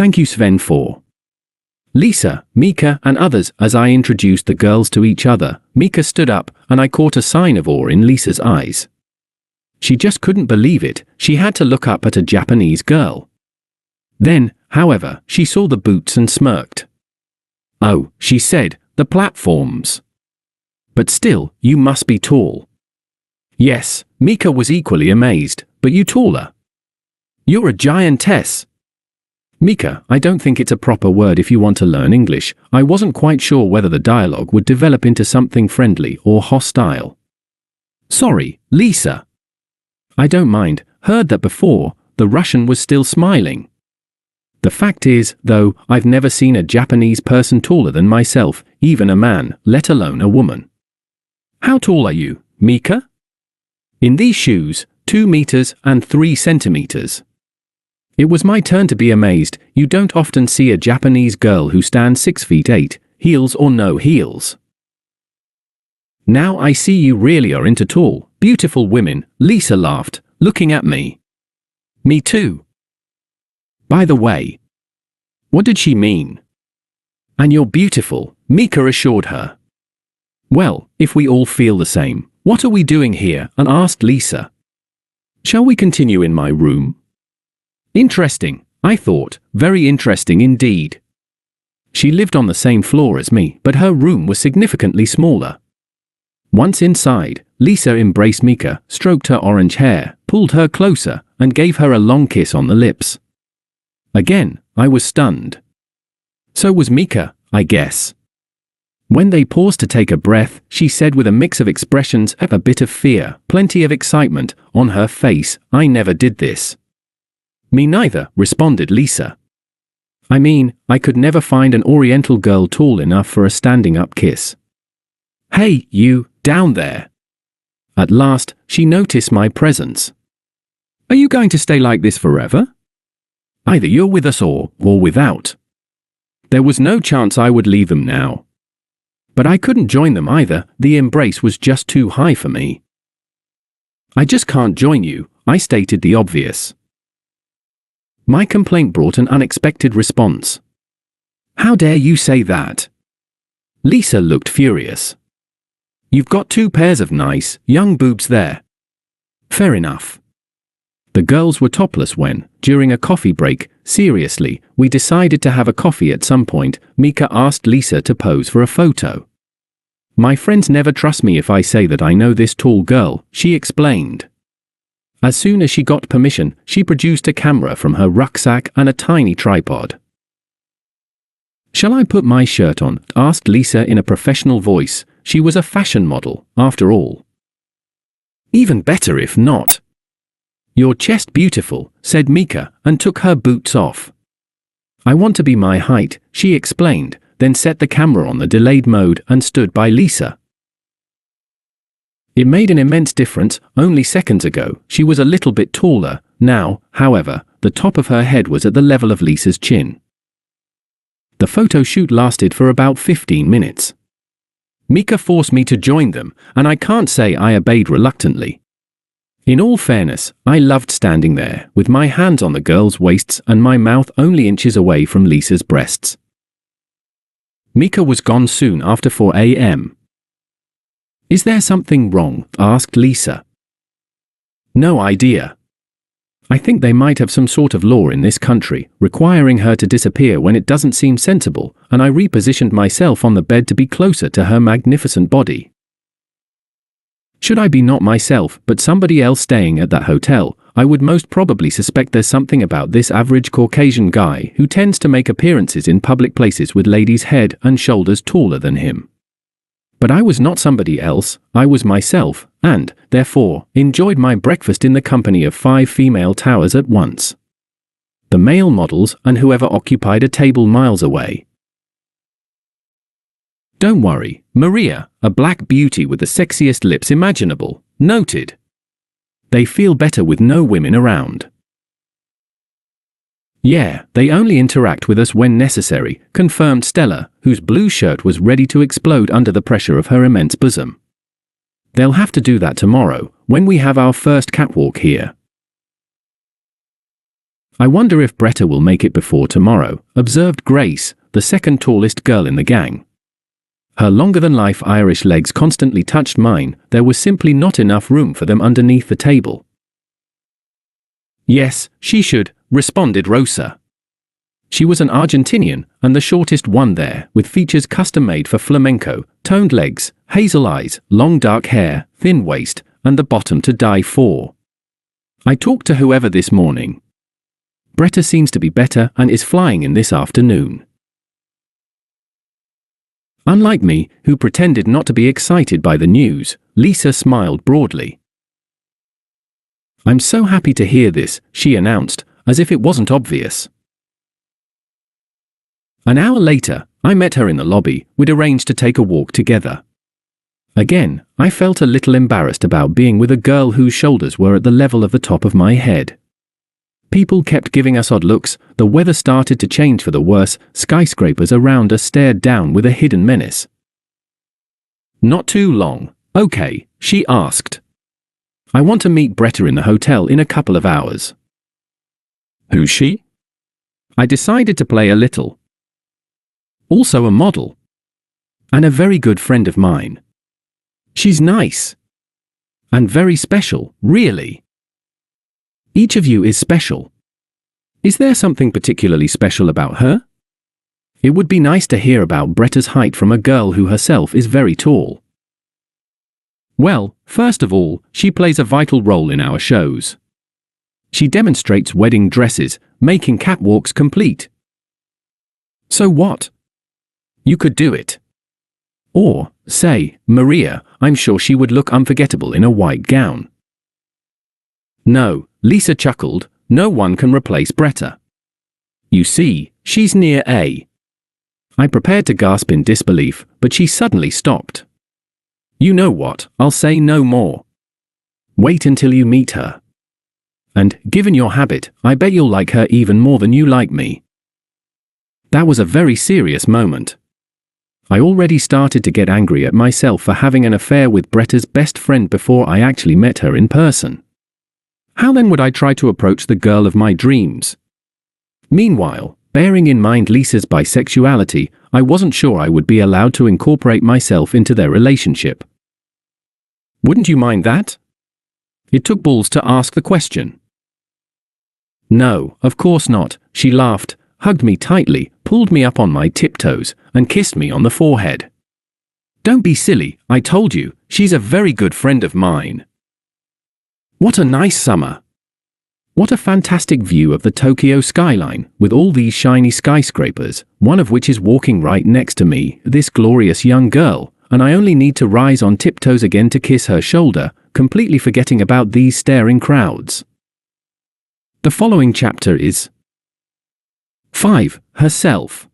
Thank you Sven for Lisa, Mika, and others. As I introduced the girls to each other, Mika stood up, and I caught a sign of awe in Lisa's eyes. She just couldn't believe it. She had to look up at a Japanese girl. Then, however, she saw the boots and smirked. "Oh," she said, "the platforms. But still, you must be tall." "Yes," Mika was equally amazed, "but you taller. You're a giantess." "Mika, I don't think it's a proper word if you want to learn English." I wasn't quite sure whether the dialogue would develop into something friendly or hostile. "Sorry, Lisa." "I don't mind, heard that before." The Russian was still smiling. "The fact is, though, I've never seen a Japanese person taller than myself, even a man, let alone a woman." "How tall are you, Mika?" "In these shoes, 2 meters and 3 centimeters. It was my turn to be amazed. You don't often see a Japanese girl who stands 6 feet 8, heels or no heels. "Now I see you really are into tall, beautiful women," Lisa laughed, looking at me. "Me too." By the way. What did she mean? "And you're beautiful," Mika assured her. "Well, if we all feel the same, what are we doing here?" and asked Lisa. "Shall we continue in my room?" Interesting, I thought, very interesting indeed. She lived on the same floor as me, but her room was significantly smaller. Once inside, Lisa embraced Mika, stroked her orange hair, pulled her closer, and gave her a long kiss on the lips. Again, I was stunned. So was Mika, I guess. When they paused to take a breath, she said with a mix of expressions, a bit of fear, plenty of excitement, on her face, "I never did this." "Me neither," responded Lisa. "I mean, I could never find an Oriental girl tall enough for a standing-up kiss." "Hey, you, down there." At last, she noticed my presence. "Are you going to stay like this forever? Either you're with us or without." There was no chance I would leave them now. But I couldn't join them either. The embrace was just too high for me. "I just can't join you," I stated the obvious. My complaint brought an unexpected response. "How dare you say that?" Lisa looked furious. "You've got 2 pairs of nice, young boobs there." Fair enough. The girls were topless when, during a coffee break, seriously, we decided to have a coffee at some point. Mika asked Lisa to pose for a photo. "My friends never trust me if I say that I know this tall girl," she explained. As soon as she got permission, she produced a camera from her rucksack and a tiny tripod. "Shall I put my shirt on?" asked Lisa in a professional voice. She was a fashion model, after all. "Even better if not." "Your chest beautiful," said Mika, and took her boots off. "I want to be my height," she explained, then set the camera on the delayed mode and stood by Lisa. It made an immense difference. Only seconds ago, she was a little bit taller. Now, however, the top of her head was at the level of Lisa's chin. The photo shoot lasted for about 15 minutes. Mika forced me to join them, and I can't say I obeyed reluctantly. In all fairness, I loved standing there, with my hands on the girls' waists and my mouth only inches away from Lisa's breasts. Mika was gone soon after 4 a.m. "Is there something wrong?" asked Lisa. "No idea. I think they might have some sort of law in this country, requiring her to disappear when it doesn't seem sensible, and I repositioned myself on the bed to be closer to her magnificent body. Should I be not myself, but somebody else staying at that hotel, I would most probably suspect there's something about this average Caucasian guy who tends to make appearances in public places with ladies' head and shoulders taller than him. But I was not somebody else, I was myself, and, therefore, enjoyed my breakfast in the company of 5 female towers at once. The male models and whoever occupied a table miles away. "Don't worry, Maria, a black beauty with the sexiest lips imaginable," noted. "They feel better with no women around." "Yeah, they only interact with us when necessary," confirmed Stella, whose blue shirt was ready to explode under the pressure of her immense bosom. "They'll have to do that tomorrow, when we have our first catwalk here." I wonder if Bretta will make it before tomorrow, observed Grace, the second tallest girl in the gang. Her longer-than-life Irish legs constantly touched mine. There was simply not enough room for them underneath the table. Yes, she should, responded Rosa. She was an Argentinian, and the shortest one there, with features custom-made for flamenco, toned legs, hazel eyes, long dark hair, thin waist, and the bottom to die for. I talked to whoever this morning. Bretta seems to be better and is flying in this afternoon. Unlike me, who pretended not to be excited by the news, Lisa smiled broadly. I'm so happy to hear this, she announced, as if it wasn't obvious. An hour later, I met her in the lobby. We'd arranged to take a walk together. Again, I felt a little embarrassed about being with a girl whose shoulders were at the level of the top of my head. People kept giving us odd looks, the weather started to change for the worse, skyscrapers around us stared down with a hidden menace. Not too long, okay, she asked. I want to meet Bretta in the hotel in a couple of hours. Who's she? I decided to play a little. Also a model. And a very good friend of mine. She's nice. And very special, really. Each of you is special. Is there something particularly special about her? It would be nice to hear about Bretta's height from a girl who herself is very tall. Well, first of all, she plays a vital role in our shows. She demonstrates wedding dresses, making catwalks complete. So what? You could do it. Or, say, Maria, I'm sure she would look unforgettable in a white gown. No, Lisa chuckled, no one can replace Bretta. You see, she's near A. I prepared to gasp in disbelief, but she suddenly stopped. You know what, I'll say no more. Wait until you meet her. And, given your habit, I bet you'll like her even more than you like me. That was a very serious moment. I already started to get angry at myself for having an affair with Bretta's best friend before I actually met her in person. How then would I try to approach the girl of my dreams? Meanwhile, bearing in mind Lisa's bisexuality, I wasn't sure I would be allowed to incorporate myself into their relationship. Wouldn't you mind that? It took balls to ask the question. No, of course not, she laughed, hugged me tightly, pulled me up on my tiptoes, and kissed me on the forehead. Don't be silly, I told you, she's a very good friend of mine. What a nice summer. What a fantastic view of the Tokyo skyline, with all these shiny skyscrapers, one of which is walking right next to me, this glorious young girl, and I only need to rise on tiptoes again to kiss her shoulder, completely forgetting about these staring crowds. The following chapter is 5. Herself.